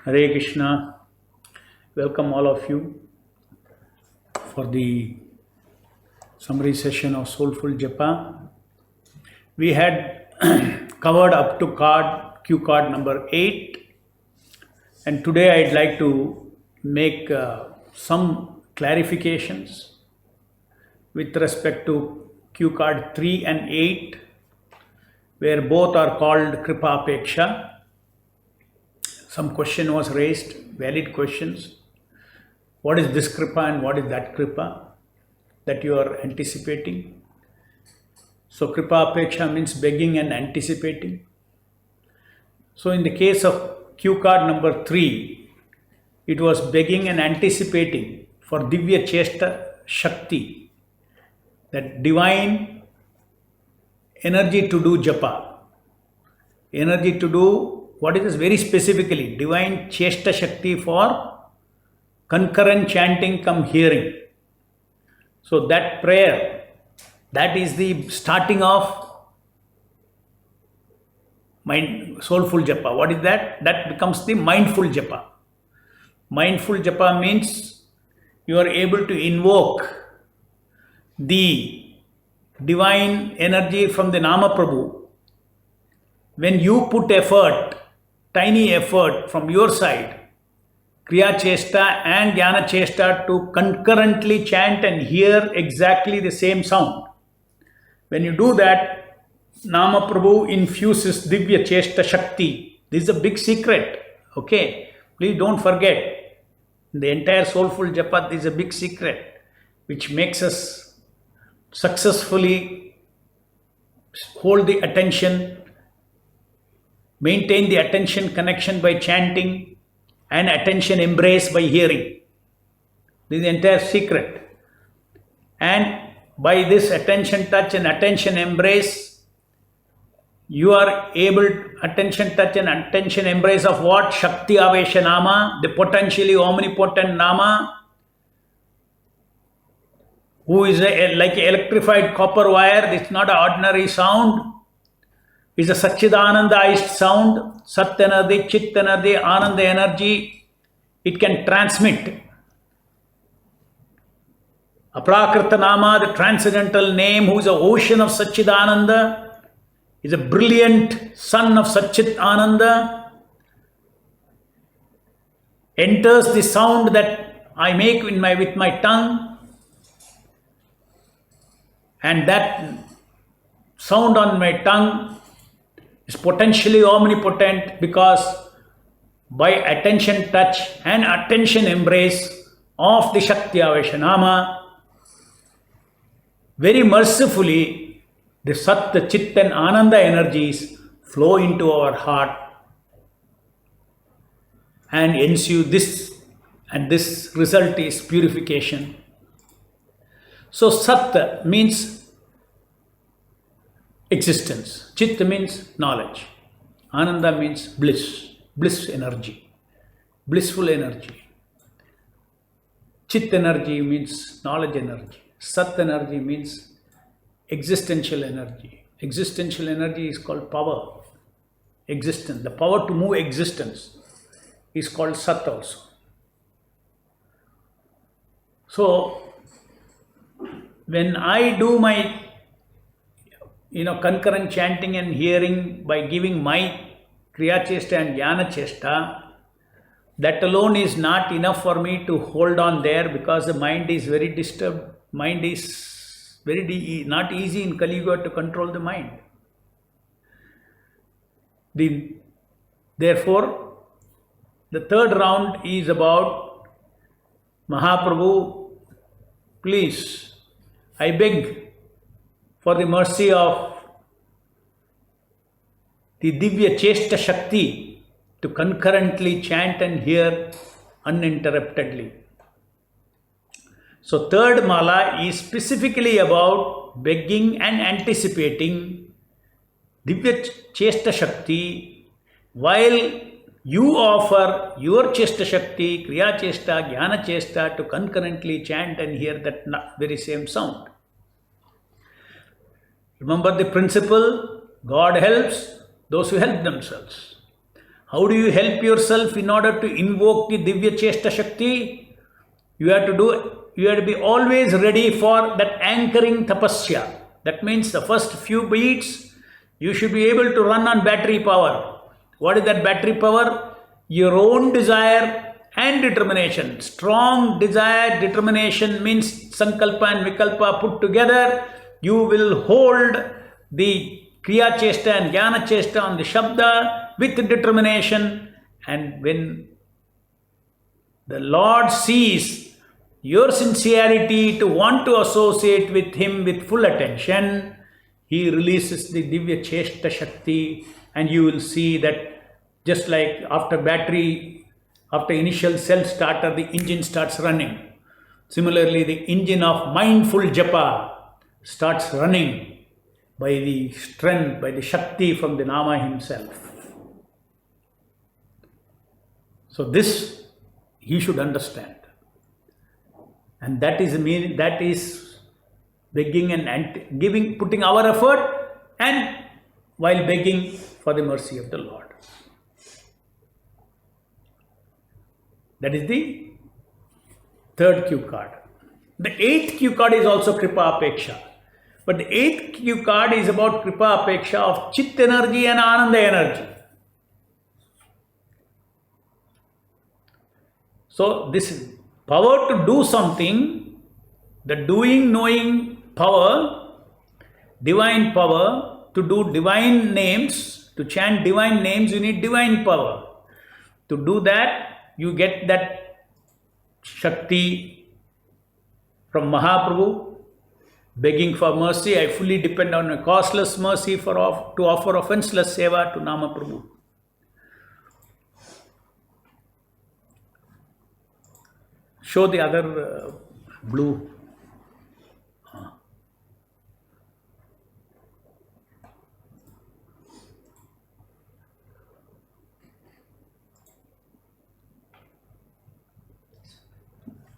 Hare Krishna. Welcome all of you for the summary session of Soulful Japa. We had covered up to cue card number 8, and today I'd like to make some clarifications with respect to cue card 3 and 8, where both are called Kripa Peksha. Some question was raised, valid questions. What is this Kripa and what is that Kripa that you are anticipating? So Kripa Peksha means begging and anticipating. So in the case of cue card number 3, it was begging and anticipating for Divya Chesta Shakti, that divine energy to do japa, energy to do what is this very specifically, divine Chesta Shakti for concurrent chanting come hearing. So that prayer, that is the starting of soulful japa. What is that? That becomes the mindful japa. Mindful japa means you are able to invoke the divine energy from the Nama Prabhu. When you put effort, tiny effort from your side, Kriya Chesta and Jnana Chesta, to concurrently chant and hear exactly the same sound. When you do that, Nama Prabhu infuses Divya Chesta Shakti. This is a big secret. Okay, please don't forget. The entire Soulful Japa, this is a big secret which makes us successfully hold the attention, maintain the attention connection by chanting, and attention embrace by hearing. This is the entire secret. And by this attention touch and attention embrace, you are able, attention touch and attention embrace of what? Shakti Avesha Nama, the potentially omnipotent Nama, who is like electrified copper wire. It's not an ordinary sound. It's a Satchidanandized sound. Sat energy, Chit energy, Ananda energy. It can transmit. Aprakrita Nama, the transcendental name, who is an ocean of Satchidananda, is a brilliant sun of Satchit Ananda, enters the sound that I make with my tongue, and that sound on my tongue is potentially omnipotent, because by attention touch and attention embrace of the Shakti Avesha Nama, very mercifully the Sat, the Chit and Ananda energies flow into our heart and ensue this, and this result is purification. So Sat means existence, Chit means knowledge, Ananda means bliss, bliss energy, blissful energy. Chit energy means knowledge energy. Sat energy means existential energy. Existential energy is called power, existence. The power to move existence is called Sat also. So when I do my concurrent chanting and hearing by giving my Kriya Chesta and Jnana Chesta, that alone is not enough for me to hold on there, because the mind is very disturbed. Mind is very not easy in Kali Yuga to control the mind. Therefore, the third round is about Mahaprabhu, please, I beg for the mercy of the Divya Chesta Shakti to concurrently chant and hear uninterruptedly. So third mala is specifically about begging and anticipating Divya Chesta Shakti, while you offer your Chesta Shakti, Kriya Chesta, Jnana Chesta, to concurrently chant and hear that very same sound. Remember the principle, God helps those who help themselves. How do you help yourself in order to invoke the Divya Chesta Shakti? You have to be always ready for that anchoring tapasya. That means the first few beats, you should be able to run on battery power. What is that battery power? Your own desire and determination. Strong desire, determination means sankalpa and vikalpa put together. You will hold the kriya chesta and jnana chesta on the shabda with determination. And when the Lord sees your sincerity to want to associate with Him with full attention, He releases the Divya Chesta Shakti, and you will see that just like after initial cell starter, the engine starts running. Similarly, the engine of mindful japa starts running by the strength, by the Shakti from the Nama himself. So this he should understand. And that is begging and giving, putting our effort, and while begging for the mercy of the Lord. That is the third cue card. The eighth cue card is also Kripa Apeksha. But the eighth cue card is about Kripa Apeksha of Chit energy and Ananda energy. So this power to do something, the doing, knowing power, divine power, to do divine names, to chant divine names, you need divine power. To do that, you get that Shakti from Mahaprabhu, begging for mercy. I fully depend on a costless mercy to offer offenseless seva to Namaprabhu. Show the other blue.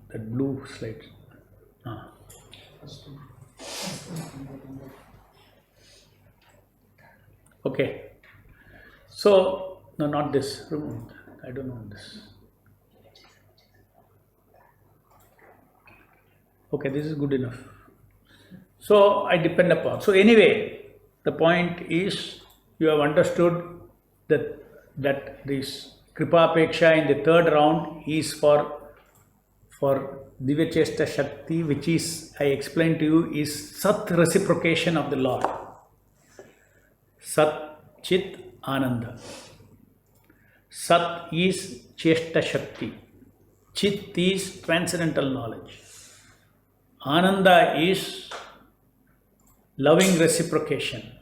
That blue slide. Okay. So, no, not this. I don't know this. Okay, this is good enough. So, I depend upon. So, anyway, the point is you have understood that this Kripa Apeksha in the third round is for Divya Chesta Shakti, which is, I explained to you, is Sat reciprocation of the Lord. Sat, Chit, Ananda. Sat is Chesta Shakti. Chit is transcendental knowledge. Ananda is loving reciprocation.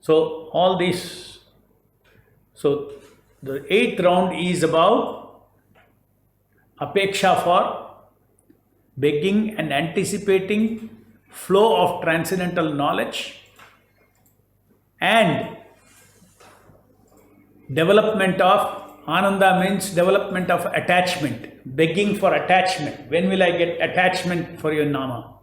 So all these, so the eighth round is about Apeksha for begging and anticipating flow of transcendental knowledge and development of Ananda means development of attachment, begging for attachment. When will I get attachment for your Nama?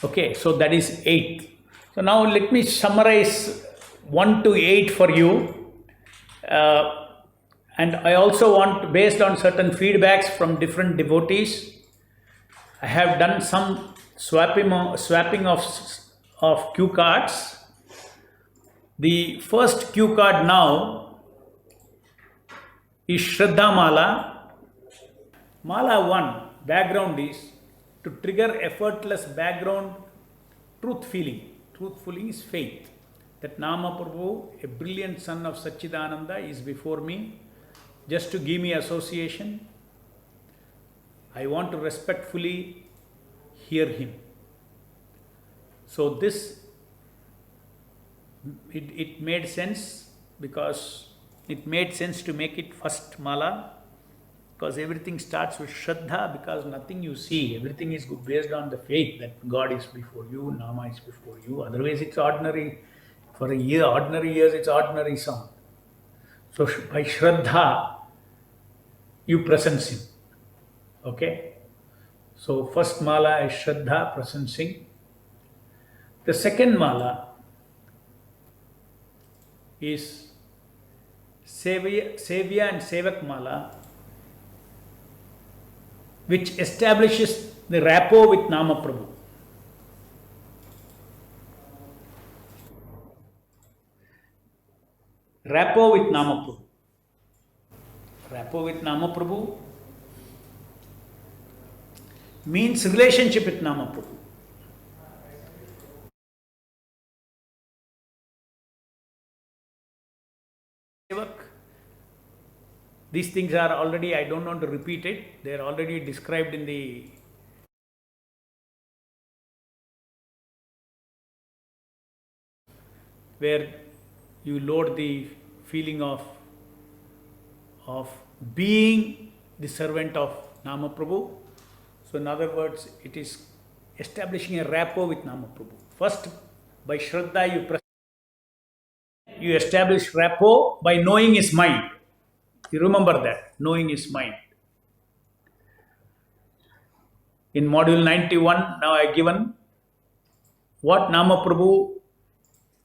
Okay, so that is 8. So now let me summarize 1 to 8 for you. And I also want, based on certain feedbacks from different devotees, I have done some swapping of cue cards. The first cue card now is Shraddha Mala. Mala 1, background is to trigger effortless background truth feeling. Truth feeling is faith. That Nama Prabhu, a brilliant son of Satchidananda, is before me. Just to give me association, I want to respectfully hear him. So this, it made sense, because it made sense to make it first mala, because everything starts with Shraddha, because nothing you see, everything is based on the faith that God is before you, Nama is before you. Otherwise it's ordinary, for a year, ordinary years it's ordinary sound. So by Shraddha, you presence him. Okay? So first mala is Shraddha, presencing. The second mala is Sevya and Sevak Mala, which establishes the rapport with Nama Prabhu. Rapport with Nama Prabhu. Rapport with Nama Prabhu means relationship with Nama Prabhu. These things are already, I don't want to repeat it, they are already described in the where you load the feeling of being the servant of Nama Prabhu. So in other words, it is establishing a rapport with Nama Prabhu. First, by Shraddha, you establish rapport by knowing his mind. You remember that, knowing his mind. In module 91, now I have given what Nama Prabhu,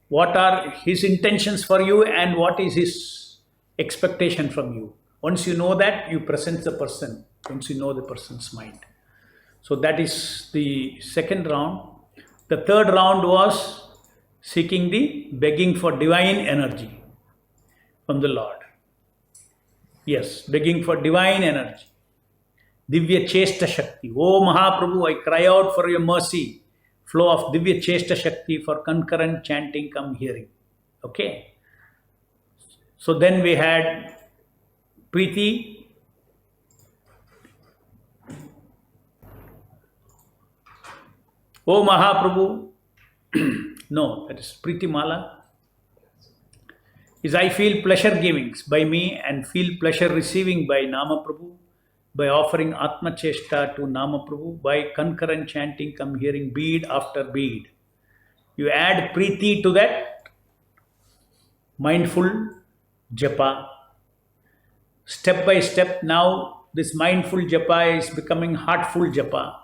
what are his intentions for you and what is his expectation from you. Once you know that, you present the person, once you know the person's mind. So that is the second round. The third round was seeking the begging for divine energy from the Lord. Yes, begging for divine energy. Divya Chesta Shakti. Oh Mahaprabhu, I cry out for your mercy. Flow of Divya Chesta Shakti for concurrent chanting come hearing. Okay. So then we had Preeti. Oh Mahaprabhu. No, that is Preeti Mala. Is I feel pleasure givings by me and feel pleasure receiving by Nama Prabhu, by offering Atma Chesta to Nama Prabhu, by concurrent chanting come hearing bead after bead. You add Preeti to that, mindful Japa. Step by step now this mindful Japa is becoming heartful Japa,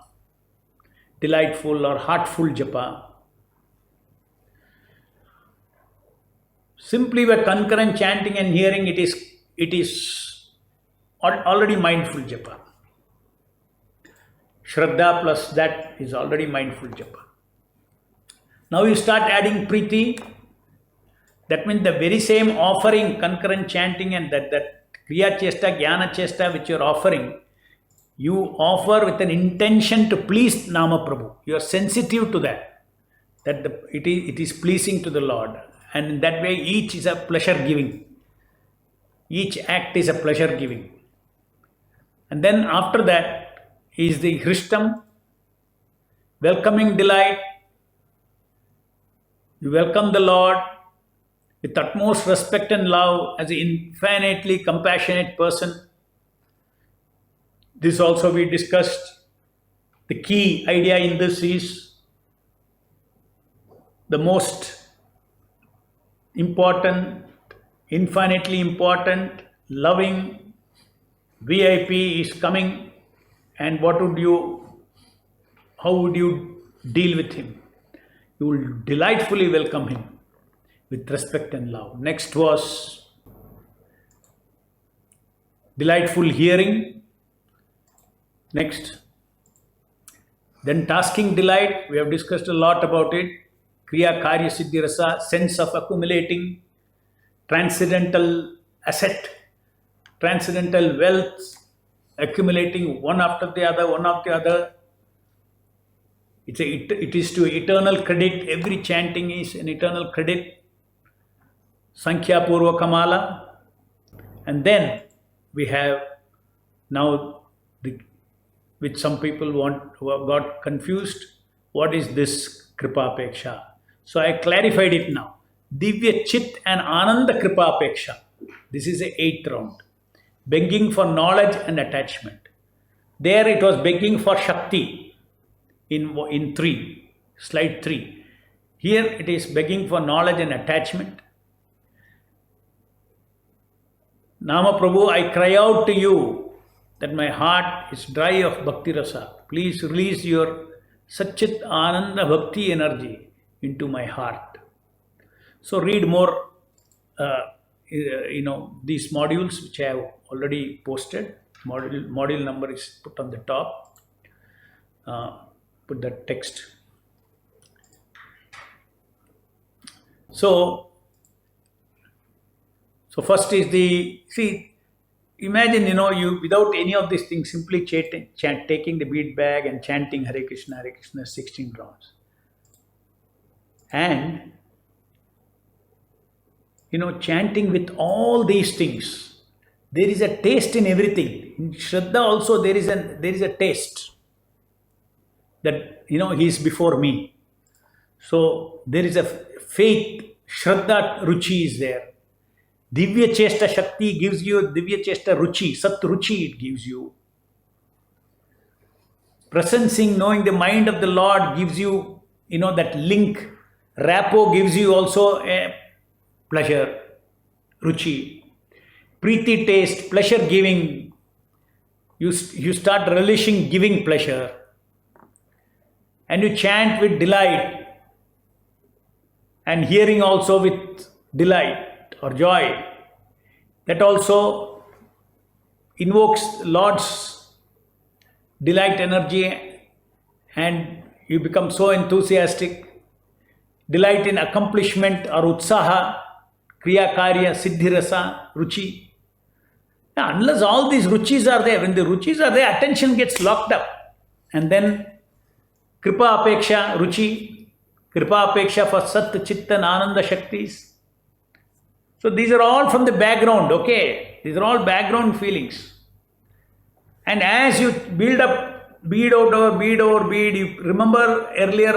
delightful or heartful Japa. Simply by concurrent chanting and hearing, it is already mindful Japa. Shraddha plus that is already mindful Japa. Now you start adding Preeti. That means the very same offering, concurrent chanting and that Kriya Chesta, Jnana Chesta which you are offering, you offer with an intention to please Nama Prabhu. You are sensitive to that. It is pleasing to the Lord. And in that way, each is a pleasure giving. Each act is a pleasure giving. And then after that is the Hristam, welcoming delight. You welcome the Lord with utmost respect and love as an infinitely compassionate person. This also we discussed. The key idea in this is the most important, infinitely important, loving VIP is coming, and how would you deal with him? You will delightfully welcome him with respect and love. Next was delightful hearing. Next, then tasking delight. We have discussed a lot about it. Kriya Karya Siddhi Rasa, sense of accumulating, transcendental asset, transcendental wealth, accumulating one after the other. It is to eternal credit. Every chanting is an eternal credit. Sankhya Purva Kamala. And then we have now, which some people who have got confused, what is this Kripa Peksha? So I clarified it now. Divya Chit and Ananda Kripa Peksha. This is the 8th round. Begging for knowledge and attachment. There it was begging for Shakti in 3, slide 3. Here it is begging for knowledge and attachment. Nama Prabhu, I cry out to you that my heart is dry of Bhakti Rasa. Please release your Satchit Ananda Bhakti energy into my heart. So read more these modules which I have already posted. Module number is put on the top. Put the text. So first is imagine, you without any of these things, simply taking the bead bag and chanting Hare Krishna 16 rounds. And, chanting with all these things, there is a taste in everything. In Shraddha also there is a taste that, he is before me. So there is a faith, Shraddha Ruchi is there. Divya Chesta Shakti gives you Divya Chesta Ruchi, Sat Ruchi it gives you. Presencing, knowing the mind of the Lord gives you, that link. Rapport gives you also a pleasure, Ruchi. Preeti taste, pleasure giving. You start relishing giving pleasure. And you chant with delight. And hearing also with delight or joy. That also invokes Lord's delight energy, and you become so enthusiastic. Delight in accomplishment or utsaha, kriya karya, siddhi rasa, ruchi. Now, unless all these ruchis are there, when the ruchis are there, attention gets locked up. And then kripa apeksha, ruchi, kripa apeksha for sat, chitta, ananda shaktis. So these are all from the background, okay? These are all background feelings. And as you build up bead over bead, you remember earlier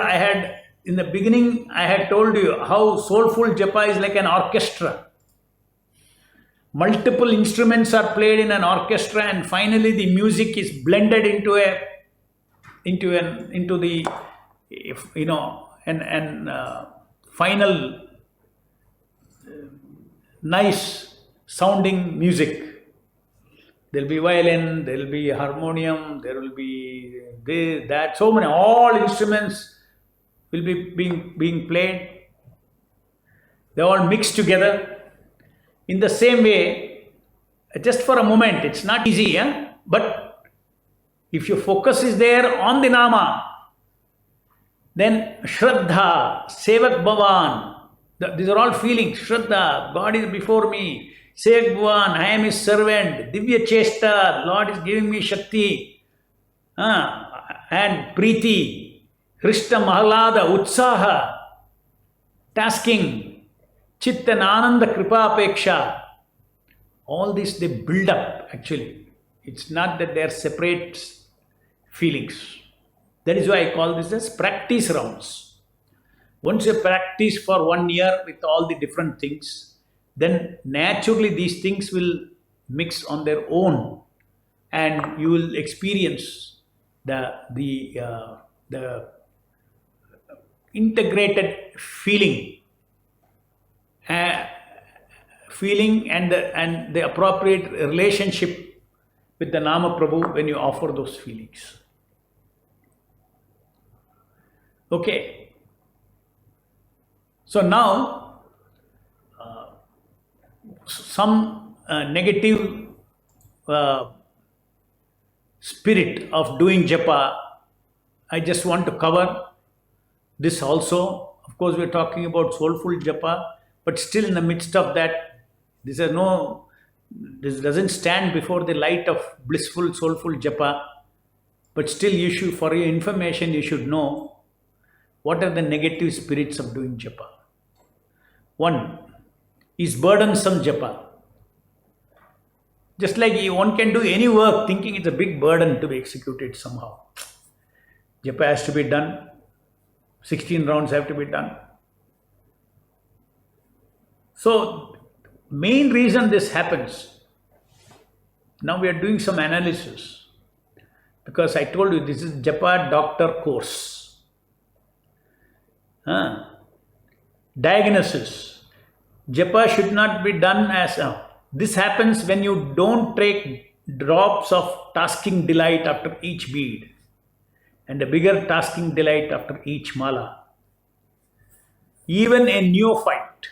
in the beginning, I had told you how soulful japa is like an orchestra. Multiple instruments are played in an orchestra, and finally the music is blended into the final nice sounding music. There will be violin, there will be harmonium, there will be this, that, so many, all instruments will be being played. They all mixed together. In the same way, just for a moment, it's not easy, but if your focus is there on the Nama, then Shraddha, Sevak Bhavan, these are all feelings. Shraddha, God is before me. Sevak Bhavan, I am His servant. Divya Chesta, Lord is giving me Shakti. And Preeti, Krishna Mahalada, Utsaha, tasking, Chitta and Ananda Kripa Apeksha. All this they build up actually. It's not that they are separate feelings. That is why I call this as practice rounds. Once you practice for 1 year with all the different things, then naturally these things will mix on their own, and you will experience the integrated feeling and the appropriate relationship with the Nama Prabhu when you offer those feelings. Okay. So now, some negative spirit of doing japa, I just want to cover this also. Of course, we are talking about soulful japa, but still in the midst of that, this doesn't stand before the light of blissful, soulful japa. But still, for your information, you should know what are the negative spirits of doing japa. One is burdensome japa. Just like one can do any work thinking it's a big burden to be executed somehow. Japa has to be done. 16 rounds have to be done. So, main reason this happens, now we are doing some analysis, because I told you this is Japa doctor course. Diagnosis. Japa should not be done as this happens when you don't take drops of tasking delight after each bead and a bigger tasking delight after each mala. Even a neophyte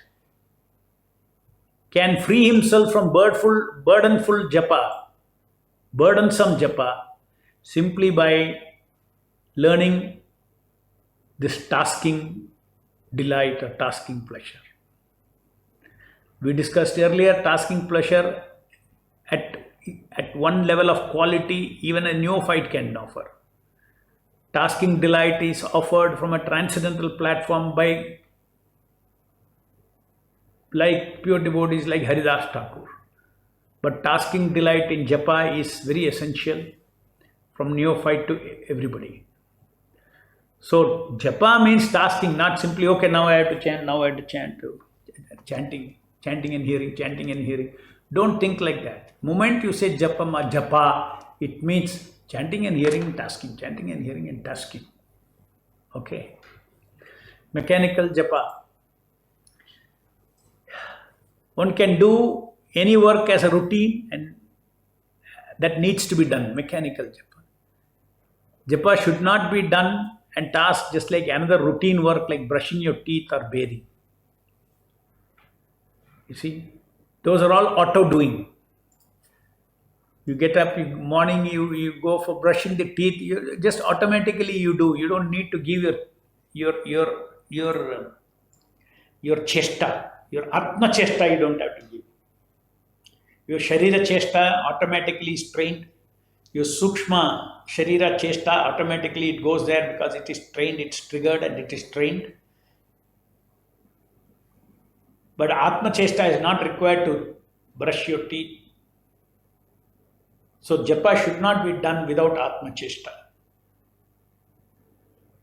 can free himself from burdensome japa, simply by learning this tasking delight or tasking pleasure. We discussed earlier, tasking pleasure at one level of quality, even a neophyte can offer. Tasking delight is offered from a transcendental platform by like pure devotees like Haridas Thakur. But tasking delight in japa is very essential from neophyte to everybody. So japa means tasking, not simply, okay, now I have to chant, now I have to chant. Chanting and hearing. Don't think like that. Moment you say japa, it means chanting and hearing and tasking, chanting and hearing and tasking. Okay. Mechanical japa. One can do any work as a routine and that needs to be done. Mechanical japa. Japa should not be done and tasked just like another routine work like brushing your teeth or bathing. You see, those are all auto doing. You get up in morning, you go for brushing the teeth, you just automatically you do. You don't need to give your chesta, your atma chesta you don't have to give. Your sharira chesta automatically is trained. Your sukshma sharira chesta automatically it goes there because it is trained, it's triggered and it is trained. But atma chesta is not required to brush your teeth. So japa should not be done without atma chesta.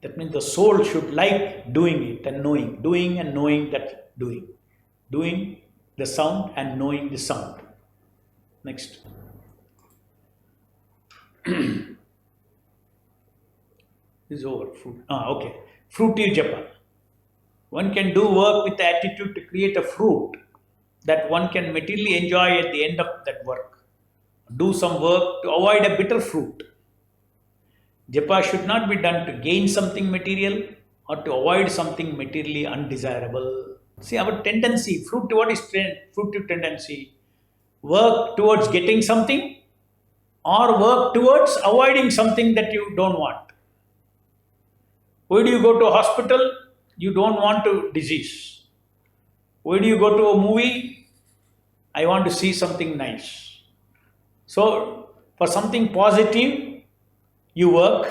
That means the soul should like doing it and knowing that doing. Doing the sound and knowing the sound. Next. This is over. Fruit. Okay. Fruity japa. One can do work with the attitude to create a fruit that one can materially enjoy at the end of that work. Do some work to avoid a bitter fruit. Japa should not be done to gain something material or to avoid something materially undesirable. See, our tendency, what is fruitive tendency? Work towards getting something or work towards avoiding something that you don't want. Why do you go to a hospital? You don't want to disease. Why do you go to a movie? I want to see something nice. So, for something positive, you work,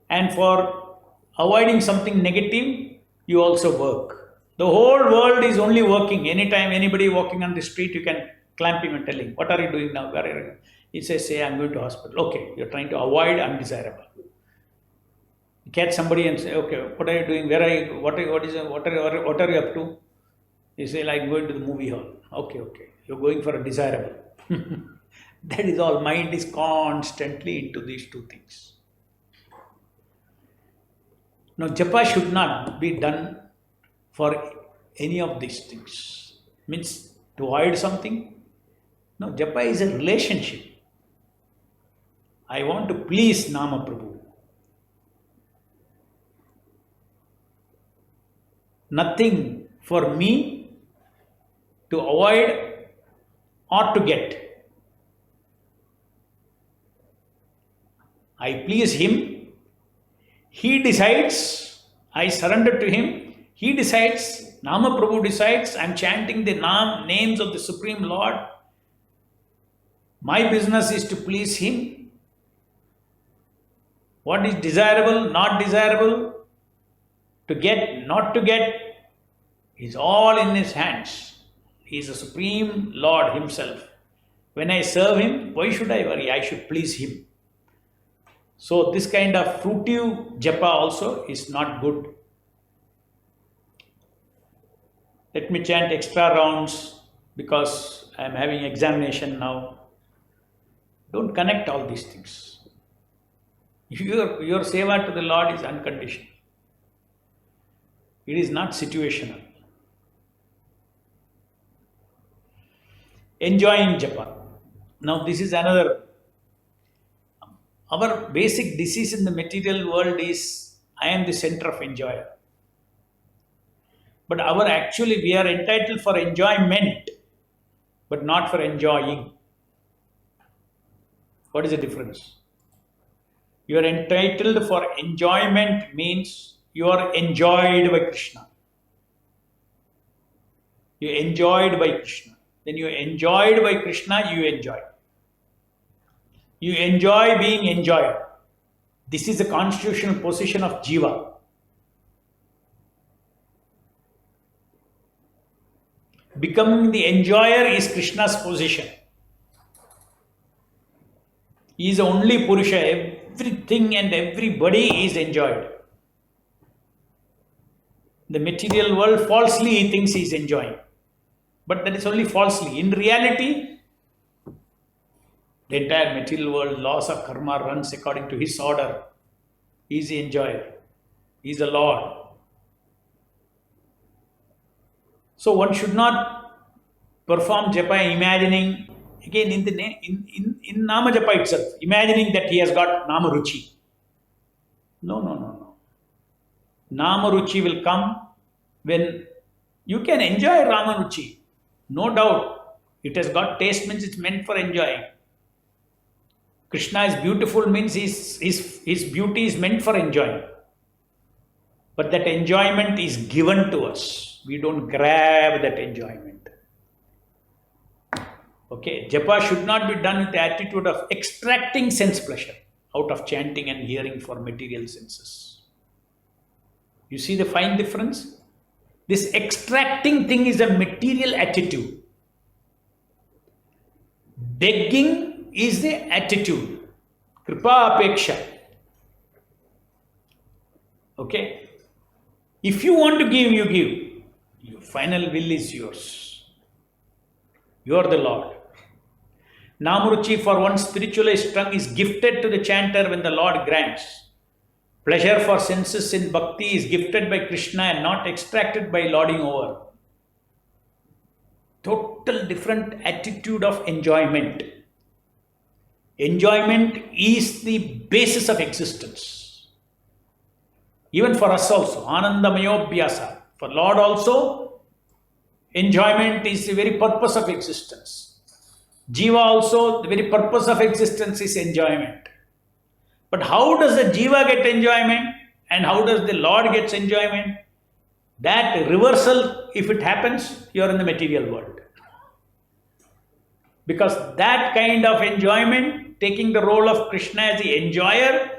and for avoiding something negative, you also work. The whole world is only working. Anytime anybody walking on the street, you can clamp him and tell him, what are you doing now? Where are you? He says, say, I'm going to hospital. Okay, you're trying to avoid undesirable. You catch somebody and say, okay, what are you doing? Where are you? What are you up to? You say, like, going to the movie hall. Okay. You're going for a desirable. That is all. Mind is constantly into these two things. Now, japa should not be done for any of these things. Means to avoid something. No, japa is a relationship. I want to please Nama Prabhu. Nothing for me to avoid or to get. I please him. He decides. I surrender to him. He decides. Nama Prabhu decides. I am chanting the names of the Supreme Lord. My business is to please him. What is desirable, not desirable, to get, not to get, is all in his hands. He is the Supreme Lord himself. When I serve him, why should I worry? I should please him. So this kind of fruitive japa also is not good. Let me chant extra rounds because I am having examination now. Don't connect all these things. Your seva to the Lord is unconditional. It is not situational. Enjoying japa. Now this is another. Our basic disease in the material world is, I am the center of enjoyer. But we are entitled for enjoyment. but not for enjoying. What is the difference? You are entitled for enjoyment means you are enjoyed by Krishna. You enjoyed by Krishna. When you enjoyed by Krishna, you enjoy. You enjoy being enjoyed. This is the constitutional position of Jiva. Becoming the enjoyer is Krishna's position. He is the only Purusha. Everything and everybody is enjoyed. The material world falsely he thinks he is enjoying. But that is only falsely. In reality, the entire material world, laws of karma runs according to his order. He is the enjoyer. He is the Lord. So one should not perform japa imagining, again in Nama japa itself, imagining that he has got Nama Ruchi. No. Nama Ruchi will come when you can enjoy Rama Ruchi. No doubt. It has got taste means it's meant for enjoying. Krishna is beautiful means his beauty is meant for enjoying. But that enjoyment is given to us. We don't grab that enjoyment. Okay, japa should not be done with the attitude of extracting sense pleasure out of chanting and hearing for material senses. You see the fine difference? This extracting thing is a material attitude. Begging is the attitude. Kripa apeksha. Okay? If you want to give, you give. Your final will is yours. You are the Lord. Namaruchi for one spiritualized tongue is gifted to the chanter when the Lord grants. Pleasure for senses in bhakti is gifted by Krishna and not extracted by lording over. Total different attitude of enjoyment. Enjoyment is the basis of existence. Even for us also, Anandamayobhyasa. For Lord also, enjoyment is the very purpose of existence. Jiva also, the very purpose of existence is enjoyment. But how does the Jiva get enjoyment and how does the Lord gets enjoyment? That reversal, if it happens, you are in the material world. Because that kind of enjoyment, taking the role of Krishna as the enjoyer,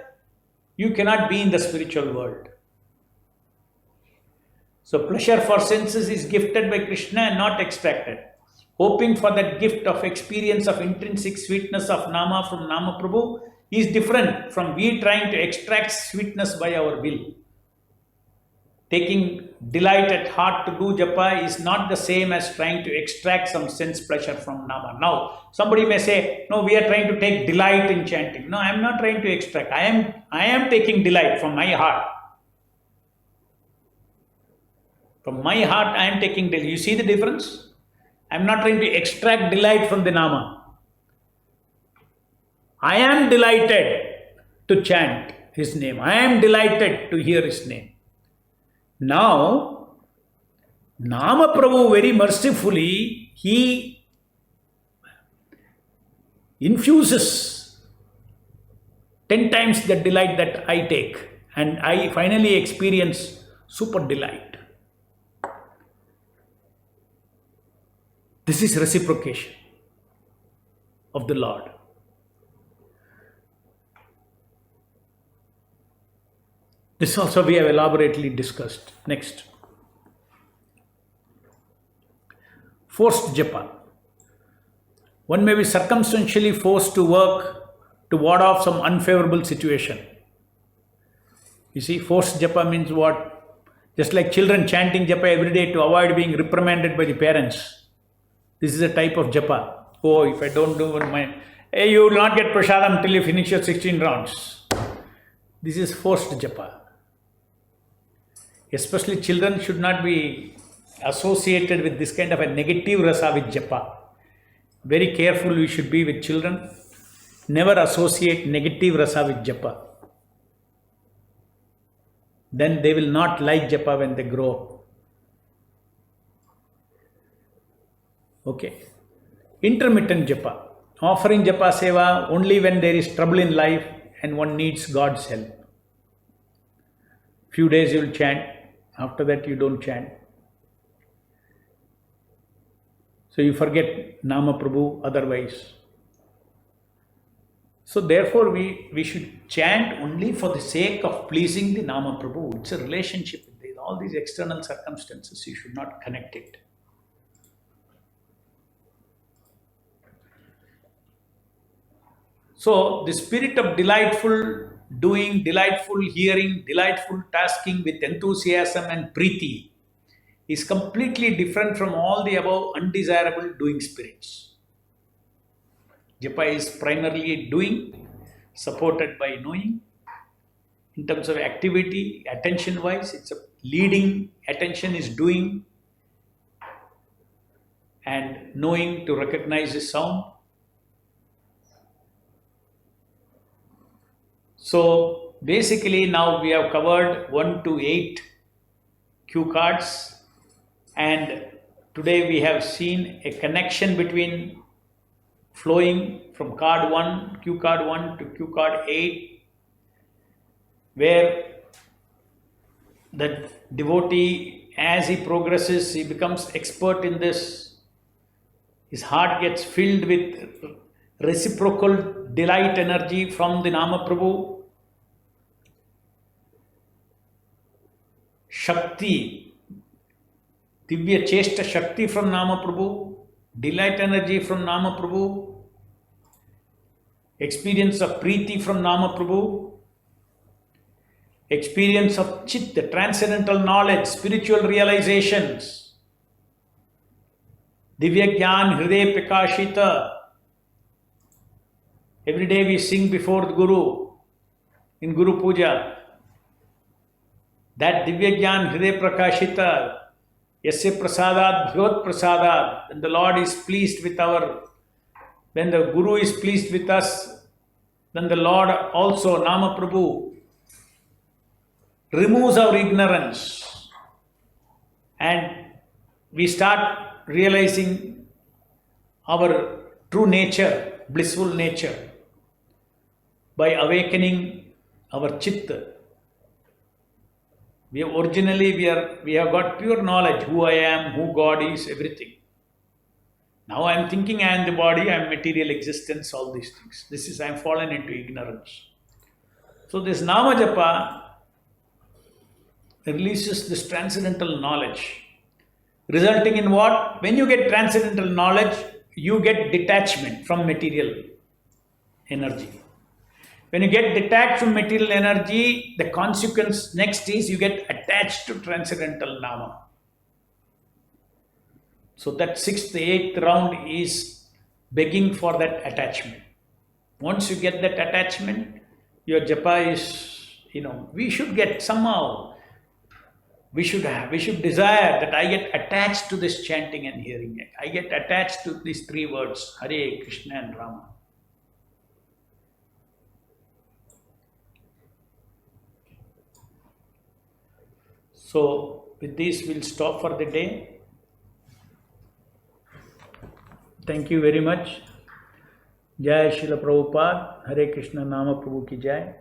you cannot be in the spiritual world. So pleasure for senses is gifted by Krishna and not extracted. Hoping for that gift of experience of intrinsic sweetness of Nama from Nama Prabhu is different from we trying to extract sweetness by our will. Taking delight at heart to do japa is not the same as trying to extract some sense pleasure from Nama. Now, somebody may say, no, we are trying to take delight in chanting. No, I am not trying to extract. I am taking delight from my heart. From my heart, I am taking delight. You see the difference? I am not trying to extract delight from the Nama. I am delighted to chant his name. I am delighted to hear his name. Now, Nama Prabhu very mercifully, he infuses 10 times the delight that I take, and I finally experience super delight. This is reciprocation of the Lord. This also we have elaborately discussed. Next. Forced japa. One may be circumstantially forced to work to ward off some unfavorable situation. You see, forced japa means what? Just like children chanting japa every day to avoid being reprimanded by the parents. This is a type of japa. Oh, if I don't do my... Hey, you will not get prasadam till you finish your 16 rounds. This is forced japa. Especially children should not be associated with this kind of a negative rasa with japa. Very careful we should be with children. Never associate negative rasa with japa. Then they will not like japa when they grow up. Okay. intermittent japa, offering japa seva only when there is trouble in life and one needs God's help. Few days you will chant, after that you don't chant. So you forget Nama Prabhu otherwise. So therefore we should chant only for the sake of pleasing the Nama Prabhu. It's a relationship. All these external circumstances, you should not connect it. So the spirit of delightful doing, delightful hearing, delightful tasking with enthusiasm and preeti is completely different from all the above undesirable doing spirits. Japa is primarily doing, supported by knowing. In terms of activity, attention-wise, it's a leading attention is doing and knowing to recognize the sound. So basically now we have covered 1 to 8 cue cards, and today we have seen a connection between flowing from card 1, cue card 1 to cue card 8, where the devotee, as he progresses, he becomes expert in this. His heart gets filled with reciprocal delight energy from the Nama Prabhu. Shakti, Divya Cheshta Shakti from Nama Prabhu, delight energy from Nama Prabhu, experience of Preeti from Nama Prabhu, experience of Chit, the transcendental knowledge, spiritual realizations, Divya Gyan Hriday Prakashita. Every day we sing before the Guru, in Guru Puja. That Divya Gyan Hriday Prakashita, Yasya Prasadat Bhagavat Prasadat, when the Lord is pleased with when the Guru is pleased with us, then the Lord also, Nama Prabhu, removes our ignorance and we start realizing our true nature, blissful nature, by awakening our chitta. We have got pure knowledge, who I am, who God is, everything. Now I am thinking I am the body, I am material existence, all these things. I am fallen into ignorance. So this Nama Japa releases this transcendental knowledge, resulting in what? When you get transcendental knowledge, you get detachment from material energy. When you get detached from material energy, the consequence next is you get attached to transcendental Nama. So that 6th, 8th round is begging for that attachment. Once you get that attachment, your japa is, we should get somehow, we should desire that I get attached to this chanting and hearing it. I get attached to these 3 words, Hare, Krishna and Rama. So with this we'll stop for the day. Thank you very much. Jai Srila Prabhupada, Hare Krishna Nama Prabhu ki Jai.